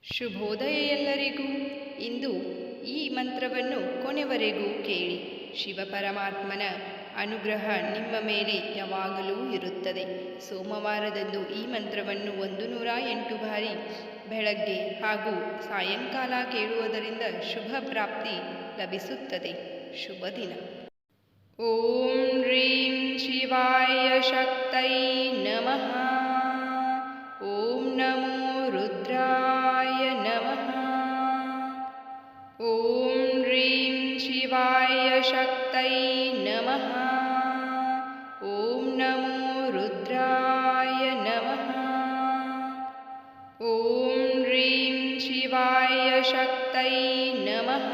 ಶುಭೋದಯ ಎಲ್ಲರಿಗೂ. ಇಂದು ಈ ಮಂತ್ರವನ್ನು ಕೊನೆವರೆಗೂ ಕೇಳಿ. ಶಿವಪರಮಾತ್ಮನ ಅನುಗ್ರಹ ನಿಮ್ಮ ಮೇಲೆ ಯಾವಾಗಲೂ ಇರುತ್ತದೆ. ಸೋಮವಾರದಂದು ಈ ಮಂತ್ರವನ್ನು 108 ಬಾರಿ ಬೆಳಗ್ಗೆ ಹಾಗೂ ಸಾಯಂಕಾಲ ಕೇಳುವುದರಿಂದ ಶುಭ ಪ್ರಾಪ್ತಿ ಲಭಿಸುತ್ತದೆ. ಶುಭ ದಿನ. ಓಂ ಹ್ರೀಂ ಶಿವಾಯ ಶಕ್ತೈ ನಮಃ. ಓಂ ನಮೋ ರುದ್ರಾಯ ನಮಃ. ಓಂ ಹ್ರೀಂ ಶಿವಾಯ ಶಕ್ತೈ ನಮಃ. ಓಂ ನಮೋ ರುದ್ರಾಯ ನಮಃ. ಓಂ ಹ್ರೀಂ ಶಿವಾಯ ಶಕ್ತೈ ನಮಃ.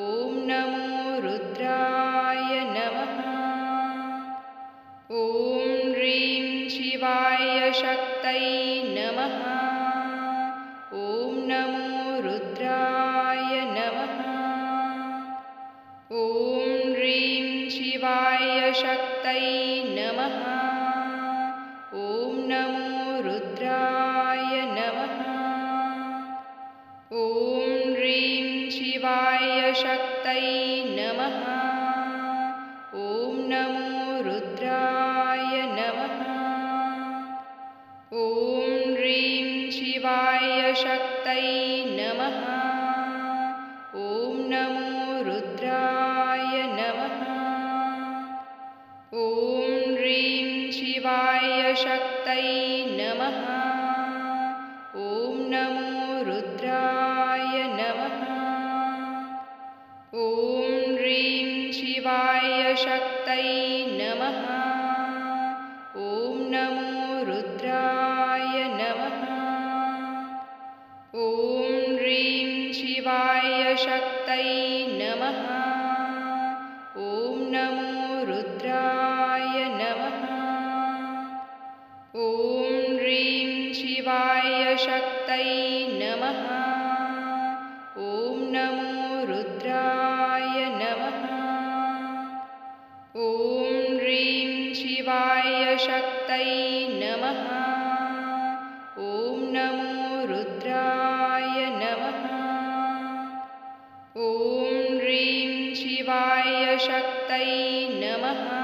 ಓಂ ನಮೋ ರುದ್ರಾಯ ನಮಃ. ಓಂ ಹ್ರೀಂ ಶಿವಾಯ ಶಕ್ತೈ ನಮಃ. ಓಂ ನಮೋ ರುದ್ರಾಯ ನಮಃ. ಓಂ ಹ್ರೀಂ ಶಿವಾಯ ಶಕ್ತೈ ನಮಃ. ಓಂ ನಮೋ ರುದ್ರಾಯ ನಮಃ. ಓಂ ಹ್ರೀಂ ಶಿವಾಯ ಶಕ್ತೈ ನಮಃ. ಓಂ ನಮೋ ರುದ್ರಾಯ ನಮಃ. ಓಂ ಹ್ರೀಂ ಶಿವಾಯ ಶಕ್ತೈ ನಮಃ. ಓಂ ನಮೋ ರುದ್ರಾಯ ನಮಃ. ಓಂ ಹ್ರೀಂ ಶಿವಾಯ ಶಕ್ತೈ ನಮಃ. ಓಂ ನಮೋ ರುದ್ರಾಯ ನಮಃ. ಓಂ ಹ್ರೀಂ ಶಿವಾಯ ಶಕ್ತೈ ನಮಃ. ಓಂ ನಮೋ ರುದ್ರಾಯ ನಮಃ. ಓಂ ಹ್ರೀಂ ಶಿವಾಯ ಶಕ್ತೈ ನಮಃ. ಓಂ ನಮೋ ರುದ್ರಾಯ ನಮಃ. ಓಂ ಹ್ರೀಂ ಶಿವಾಯ ಶಕ್ತೈ ನಮಃ. ಓಂ ನಮೋ ರುದ್ರಾಯ ನಮಃ. ಓಂ ಹ್ರೀಂ ಶಿವಾಯ ಶಕ್ತೈ ನಮಃ. ಓಂ ನಮೋ ರುದ್ರಾಯ ನಮಃ. ಓಂ ಹ್ರೀಂ ಶಿವಾಯ ಶಕ್ತೈ ನಮಃ.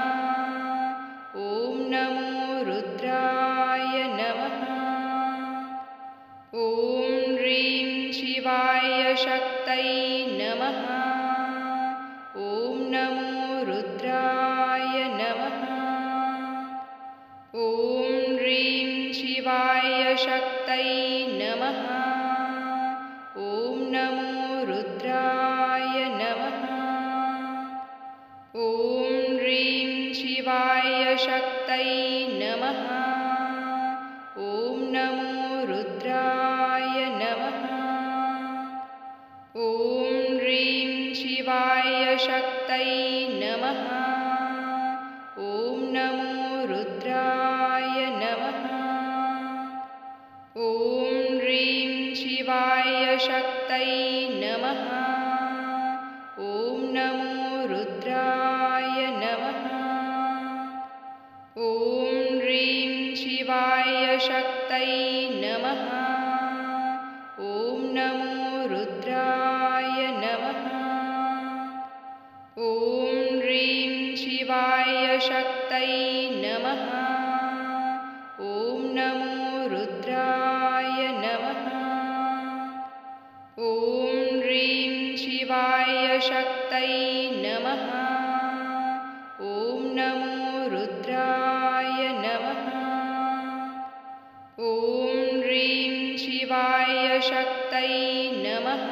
ಓಂ ನಮೋ ರುದ್ರಾಯ ನಮಃ. ಓಂ ಹ್ರೀಂ ಶಿವಾಯ ಶಕ್ತೈ ನಮಃ. ಓಂ ನಮೋ ರುದ್ರಾಯ ನಮಃ. ಓಂ ಹ್ರೀಂ ಶಿವಾಯ ಶಕ್ತೈ ನಮಃ. ಓಂ ನಮೋ ರುದ್ರಾಯ ನಮಃ. ಓಂ ಹ್ರೀಂ ಶಿವಾಯ ಶಕ್ತೈ ನಮಃ. ಓಂ ನಮೋ ರುದ್ರಾಯ ನಮಃ. ಓಂ ಹ್ರೀಂ ಶಿವಾಯ ಶಕ್ತೈ ನಮಃ. ಓಂ ನಮೋ ರುದ್ರಾಯ ನಮಃ. ಓಂ ಹ್ರೀಂ ಶಿವಾಯ ಶಕ್ತೈ ನಮಃ. ಓಂ ನಮೋ ರುದ್ರಾಯ ನಮಃ. ಓಂ ಹ್ರೀಂ ಶಿವಾಯ ಶಕ್ತೈ ನಮಃ. ಓಂ ನಮೋ ರುದ್ರಾಯ ನಮಃ. ಓಂ ಹ್ರೀಂ ಶಿವಾಯ ಶಕ್ತೈ ನಮಃ. ಓಂ ನಮೋ ರುದ್ರಾಯ ನಮಃ. ಓಂ ಹ್ರೀಂ ಶಿವಾಯ ಶಕ್ತೈ ನಮಃ. ಓಂ ನಮೋ ರುದ್ರಾಯ ನಮಃ. ಓಂ ಹ್ರೀಂ ಶಿವಾಯ ಶಕ್ತೈ ನಮಃ.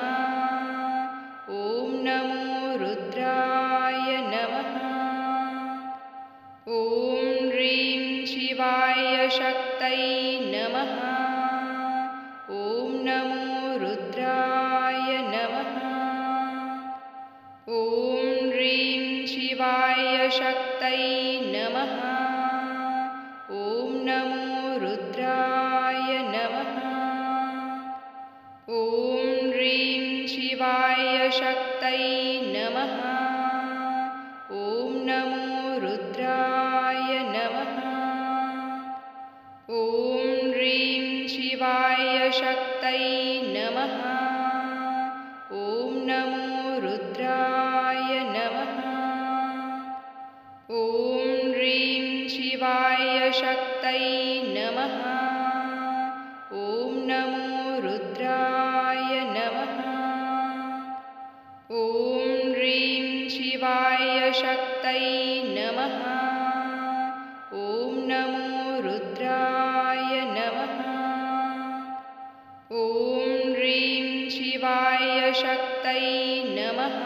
ಓಂ ನಮೋ ರುದ್ರಾಯ ನಮಃ. ಓಂ ಹ್ರೀಂ ಶಿವಾಯ ಶಕ್ತೈ ನಮಃ. ಓಂ ನಮೋ ರುದ್ರಾಯ ನಮಃ. ಓಂ ಹ್ರೀಂ ಶಿವಾಯ ಶಕ್ತೈ ನಮಃ. ಓಂ ನಮೋ ರುದ್ರಾಯ ನಮಃ. ಓಂ ಹ್ರೀಂ ಶಿವಾಯ ಶಕ್ತೈ ನಮಃ. ಓಂ ನಮೋ ರುದ್ರಾಯ ನಮಃ. ಓಂ ಹ್ರೀಂ ಶಿವಾಯ ಶಕ್ತೈ शक्तये नमः। ॐ नमो रुद्राय नमः। ॐ ह्रीं शिवाय शक्तये नमः। ॐ नमो रुद्राय नमः। ॐ ह्रीं शिवाय शक्तये नमः। ॐ नमो रुद्राय नमः। ॐ ह्रीं शिवाय शक्तये नमः।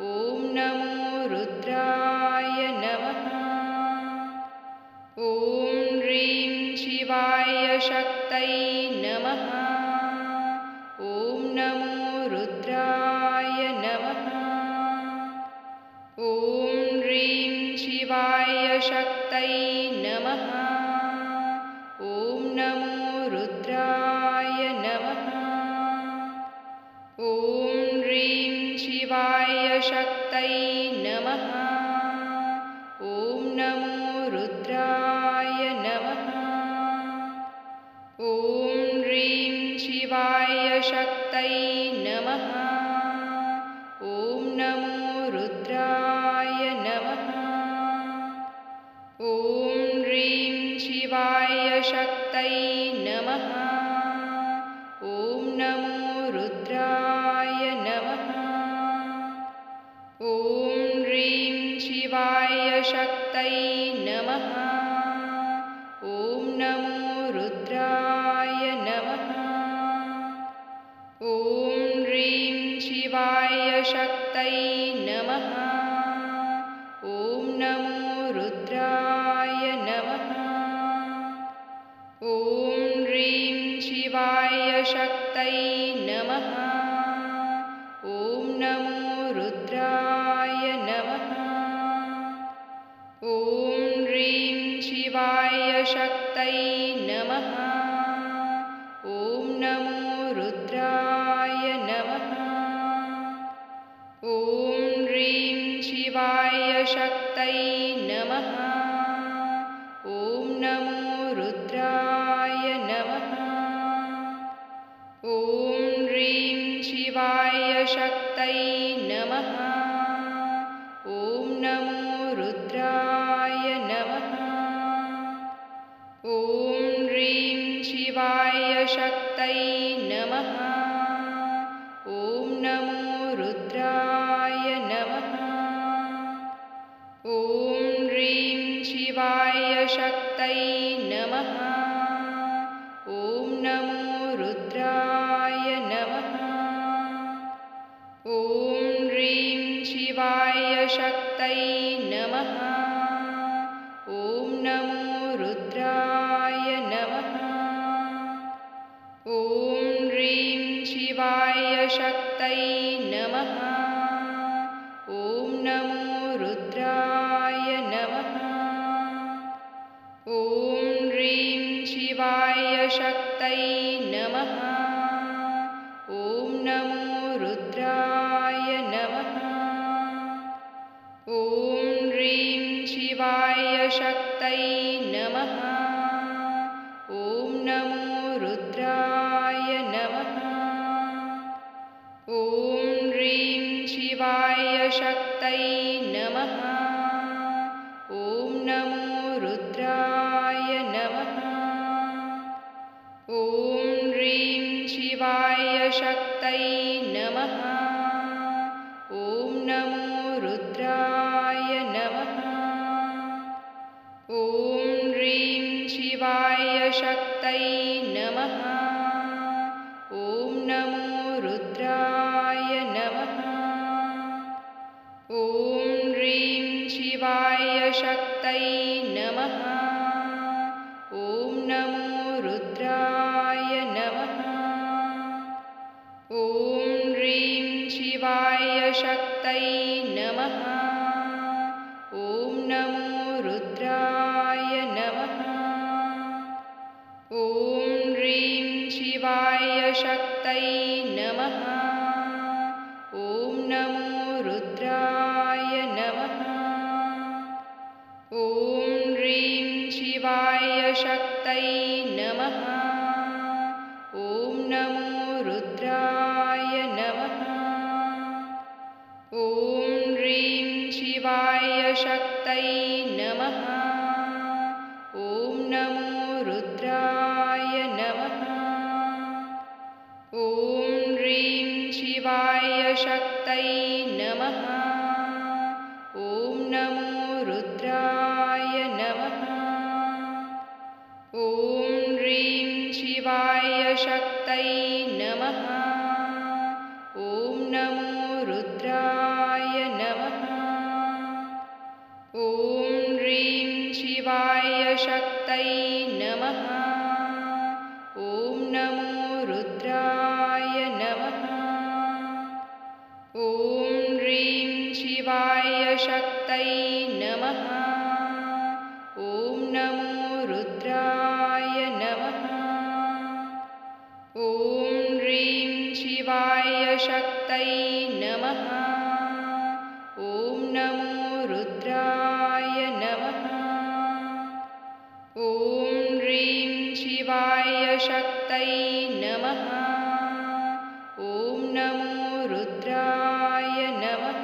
ॐ नमो रुद्राय नमः। ॐ ह्रीं शिवाय शक्तये नमः। ॐ नमो रुद्राय नमः। ॐ ह्रीं शिवाय शक्तये नमः। ॐ नमो रुद्राय नमः। ॐ ह्रीं शिवाय शक्तये नमः। ॐ नमो रुद्राय नमः। ॐ ह्रीं शिवाय शक्तये नमः। ॐ नमो रुद्राय नमः। ॐ ह्रीं शिवाय शक्तये नमः। ॐ नमो रुद्राय नमः। ॐ ह्रीं शिवाय शक्तये नमः। ॐ नमो रुद्राय नमः। ॐ ह्रीं शिवाय शक्तये नमः। ॐ नमो रुद्राय नमः। ॐ ह्रीं शिवाय शक्तये नमः। ॐ नमो रुद्राय नमः। ॐ ह्रीं शिवाय शक्तये नमः। ॐ नमो रुद्राय नमः। ॐ ह्रीं शिवाय शक्तये नमः। ॐ नमो रुद्राय नमः। ॐ ह्रीं शिवाय शक्तये नमः। ॐ नमो रुद्राय नमः। ॐ ह्रीं शिवाय शक्तये नमः। ॐ नमो रुद्राय नमः। ॐ ह्रीं शिवाय शक्तये नमः। ॐ नमो रुद्राय नमः। ॐ ह्रीं शिवाय शक्तये नमः। ॐ नमो रुद्राय नमः। ॐ ह्रीं शिवाय शक्तये नमः। ॐ नमो रुद्राय नमः। ॐ ह्रीं शिवाय शक्तये नमः। ॐ नमो रुद्राय नमः। ॐ ह्रीं शिवाय शक्तये नमः। ॐ नमो रुद्राय नमः। ॐ ह्रीं शिवाय शक्तये नमः। ॐ नमो रुद्राय नमः। ॐ ह्रीं शिवाय शक्तये नमः। ॐ नमो रुद्राय नमः। ॐ ह्रीं शिवाय शक्तये नमः। ॐ नमो रुद्राय नमः। ॐ ह्रीं शिवाय शक्तये नमः। ॐ नमो रुद्राय नमः। ॐ ह्रीं शिवाय शक्तये नमः। ॐ नमो रुद्राय नमः। ॐ ह्रीं शिवाय शक्तये नमः। ॐ नमो रुद्राय नमः। ॐ ह्रीं शिवाय शक्तये नमः। रुद्राय नमः। ॐ ह्रीं शिवाय शक्तये नमः। ॐ नमो रुद्राय नमः। ॐ ह्रीं शिवाय शक्तये नमः। ॐ नमो रुद्राय नमः। ॐ ह्रीं शिवाय शक्तये नमः। ॐ नमो रुद्राय नमः। ॐ ह्रीं शिवाय शक्तये नमः। ॐ नमो रुद्राय नमः। ॐ ह्रीं शिवाय शक्तये नमः। ॐ नमो रुद्राय नमः। ॐ ह्रीं शिवाय शक्तये नमः। ॐ नमो रुद्राय नमः। ॐ ह्रीं शिवाय शक्तये नमः। ॐ नमो रुद्राय नमः।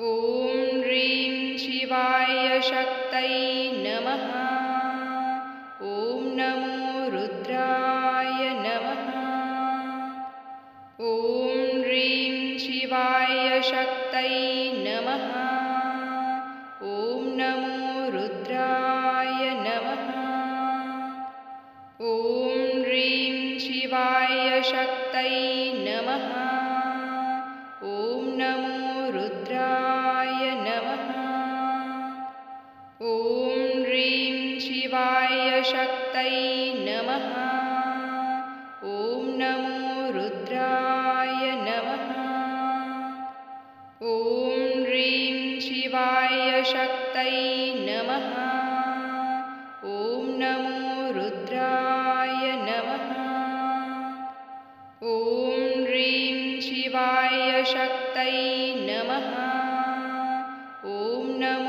ॐ ह्रीं शिवाय शक्तये नमः। ॐ नमो रुद्राय नमः। ॐ ह्रीं शिवाय शक्तये नमः। ॐ नमो रुद्राय नमः। ॐ ह्रीं शिवाय शक्तये नमः। ॐ नमो रुद्राय नमः। ॐ ह्रीं शिवाय शक्तये नमः। ॐ नमो रुद्राय नमः। ॐ ह्रीं शिवाय शक्तये नमः। ॐ नमो रुद्राय नमः। ॐ ह्रीं शिवाय शक्तये नमः। ॐ नमो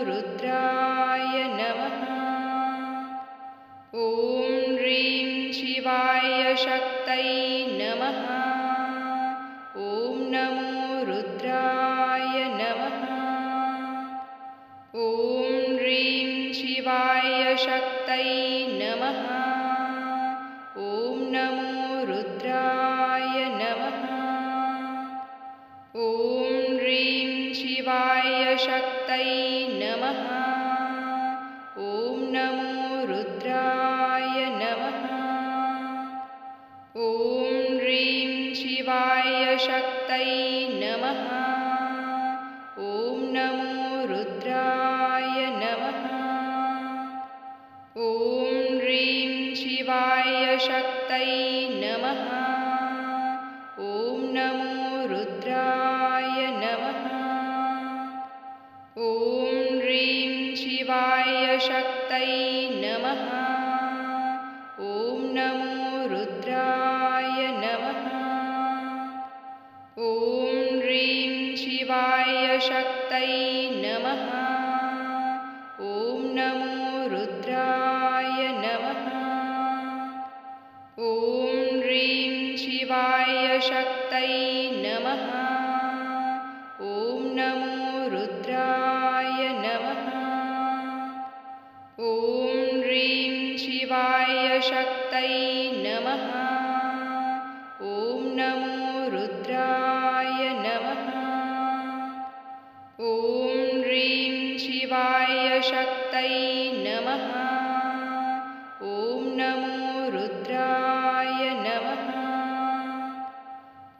रुद्राय नमः। ॐ ह्रीं शिवाय शक्तये नमः। ॐ नमो रुद्राय नमः। ॐ ह्रीं शिवाय शक्तये नमः। ॐ नमो रुद्राय नमः। ॐ ह्रीं शिवाय शक्तये नमः। ॐ नमो रुद्राय नमः। ॐ ह्रीं शिवाय शक्तये नमः। ॐ नमो रुद्राय नमः। ॐ ह्रीं शिवाय शक्तये नमः। ॐ नमो रुद्राय नमः। ॐ ह्रीं शिवाय शक्तये नमः। ॐ नमो रुद्राय नमः। ॐ ह्रीं शिवाय शक्तये नमः। ॐ नमो रुद्राय नमः। ॐ ह्रीं शिवाय शक्तये नमः। ॐ नमो रुद्राय नमः। ॐ ह्रीं शिवाय शक्तये नमः। ॐ नमो रुद्राय नमः। ॐ ह्रीं शिवाय शक्तये नमः। ॐ नमो रुद्राय नमः।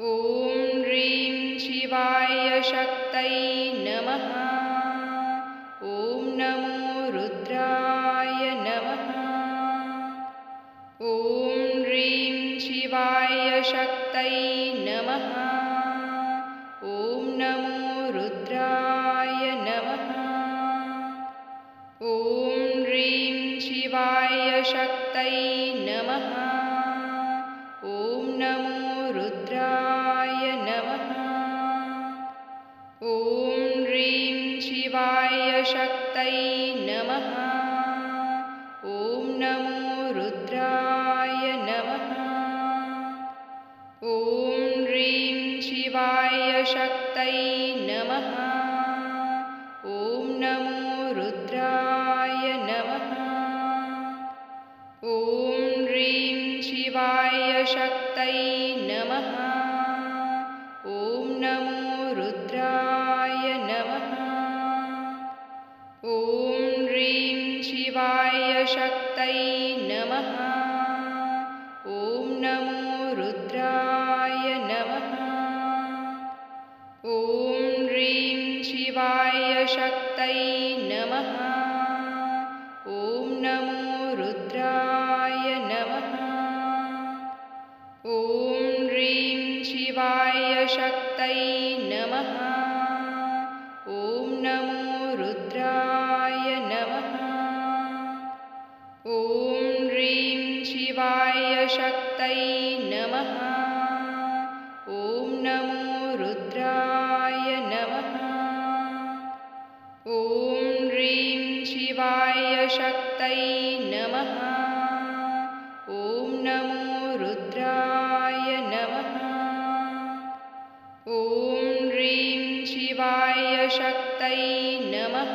ॐ ह्रीं शिवाय शक्तये नमः। ॐ नमो रुद्राय नमः। ॐ ह्रीं शिवाय शक्तये नमः। ॐ नमो रुद्राय नमः। ॐ ह्रीं शिवाय शक्तये नमः। ॐ नमो रुद्राय नमः। ॐ ह्रीं शिवाय शक्तये नमः। ॐ नमो रुद्राय नमः। शक्तये नमः। ॐ नमो रुद्राय नमः। ॐ ह्रीं शिवाय शक्तये नमः। ॐ नमो रुद्राय नमः। ॐ ह्रीं शिवाय शक्तये नमः। ॐ नमो रुद्राय नमः। ॐ ह्रीं शिवाय शक्तये नमः। ॐ नमो रुद्राय नमः। ॐ ह्रीं शिवाय शक्तये नमः। ॐ नमो रुद्राय नमः। ॐ ह्रीं शिवाय शक्तये नमः। ॐ नमो रुद्राय नमः। ॐ ह्रीं शिवाय शक्तये नमः। ॐ नमो रुद्राय नमः। ॐ ह्रीं शिवाय शक्तये नमः।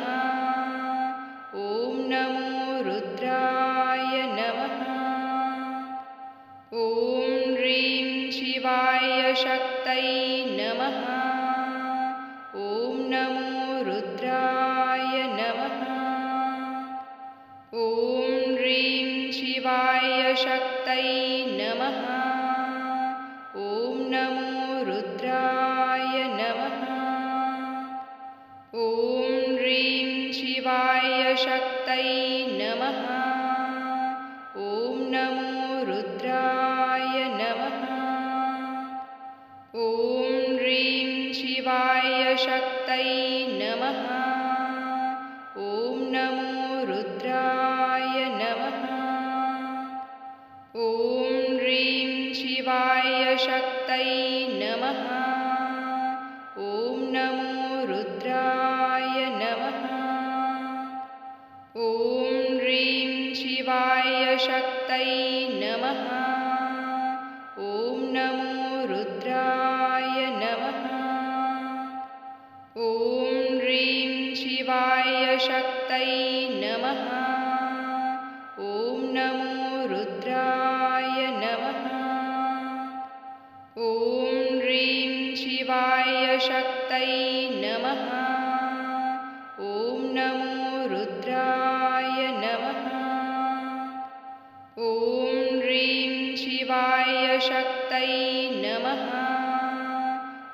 ॐ नमो रुद्राय नमः। ॐ ह्रीं शिवाय शक्तये नमः। ॐ नमो रुद्राय नमः। ॐ ह्रीं शिवाय शक्तये नमः। ॐ नमो रुद्राय नमः। ॐ ह्रीं शिवाय शक्तये नमः। ॐ नमो रुद्राय नमः। ॐ ह्रीं शिवाय शक्तये नमः। ॐ नमो रुद्राय नमः। ॐ ह्रीं शिवाय शक्तये नमः। ॐ नमो रुद्राय नमः। ॐ ह्रीं शिवाय शक्तये नमः। ॐ नमो रुद्राय नमः। ॐ ह्रीं शिवाय शक्तये नमः। ॐ नमो रुद्राय नमः। ॐ ह्रीं शिवाय शक्तये नमः। ॐ नमो रुद्राय नमः। ॐ ह्रीं शिवाय शक्तये नमः।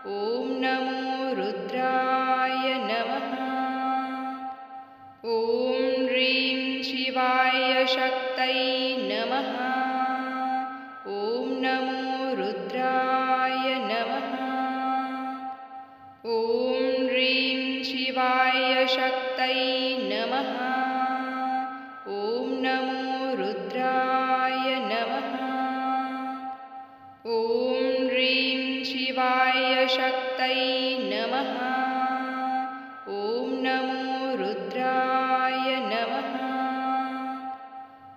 ॐ नमो रुद्राय नमः। ॐ ह्रीं शिवाय शक्तये नमः। ॐ नमो रुद्राय नमः। ॐ ह्रीं शिवाय शक्तये नमः। ॐ नमो रुद्राय नमः। ॐ ह्रीं शिवाय शक्तये नमः। ॐ नमो रुद्राय नमः।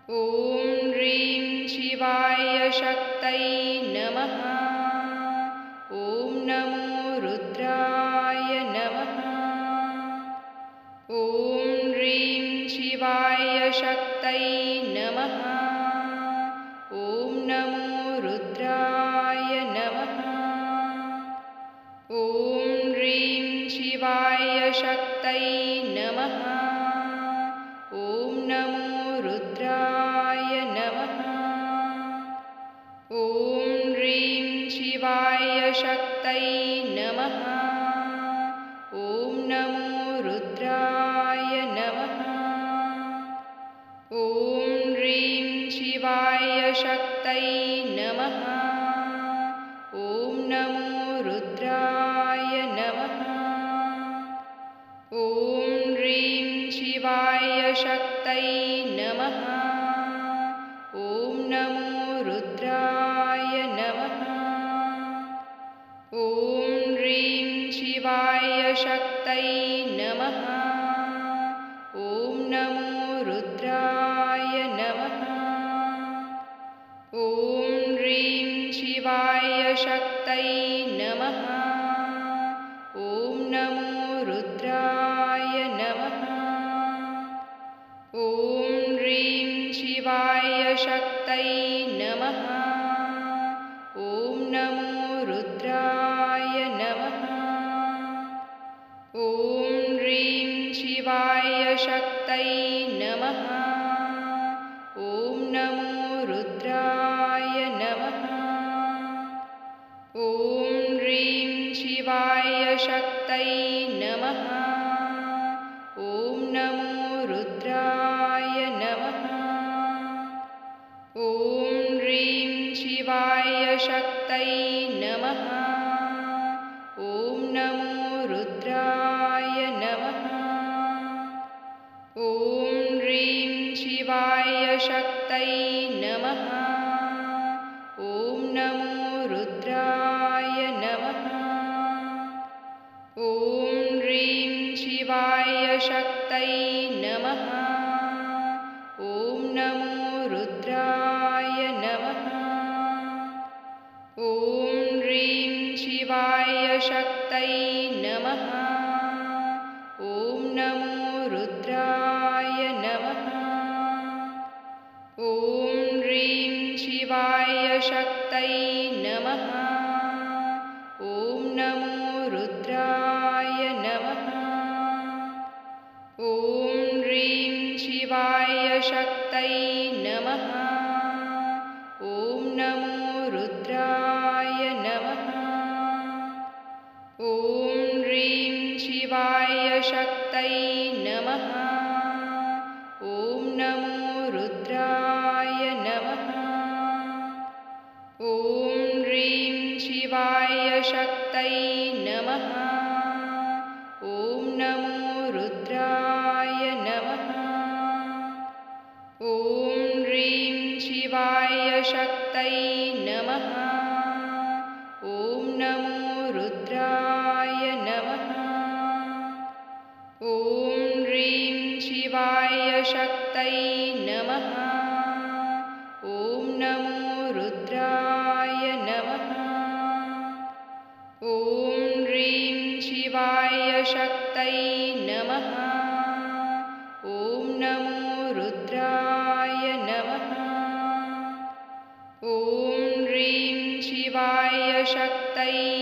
ॐ ह्रीं शिवाय शक्तये नमः। ॐ नमो रुद्राय नमः। ॐ ह्रीं शिवाय शक्तये नमः। ॐ नमो रुद्राय नमः। ॐ ह्रीं शिवाय शक्तये नमः। ॐ नमो रुद्राय नमः। ॐ ह्रीं शिवाय शक्तये नमः। ॐ नमो रुद्राय नमः। ॐ ह्रीं शिवाय शक्तये नमः। ॐ नमो रुद्राय नमः। ॐ ह्रीं शिवाय शक्तये नमः। ॐ नमो रुद्राय नमः। ॐ ह्रीं शिवाय शक्तये नमः। ॐ नमो रुद्राय नमः। ॐ ह्रीं शिवाय शक्तये नमः। नमः। ॐ नमो रुद्राय नमः। ॐ ह्रीं शिवाय शक्तये नमः। ॐ नमो रुद्राय नमः। ॐ ह्रीं शिवाय शक्तये नमः। ॐ नमो रुद्राय नमः। ॐ ह्रीं शिवाय शक्तये नमः। ॐ नमो रुद्राय नमः। ॐ ह्रीं शिवाय शक्तये नमः। ॐ नमो रुद्राय नमः। ॐ ह्रीं शिवाय शक्तये नमः। ॐ नमो रुद्राय नमः। ॐ ह्रीं शिवाय शक्तये नमः। ॐ नमो रुद्राय नमः। ॐ ह्रीं शिवाय शक्तये नमः। ॐ नमो रुद्राय नमः। ॐ ह्रीं शिवाय शक्तये नमः। ॐ नमो रुद्राय नमः। ॐ ह्रीं शिवाय शक्तये नमः। ॐ नमो रुद्राय नमः। ॐ ह्रीं शिवाय शक्तये नमः। ॐ नमो रुद्राय नमः। ॐ ह्रीं शिवाय शक्तये नमः। ॐ नमो रुद्राय नमः। ॐ ह्रीं शिवाय शक्तये नमः। ॐ नमो रुद्राय नमः। ॐ ह्रीं शिवाय शक्तये नमः। ॐ नमो रुद्राय नमः। ॐ ह्रीं शिवाय शक्तये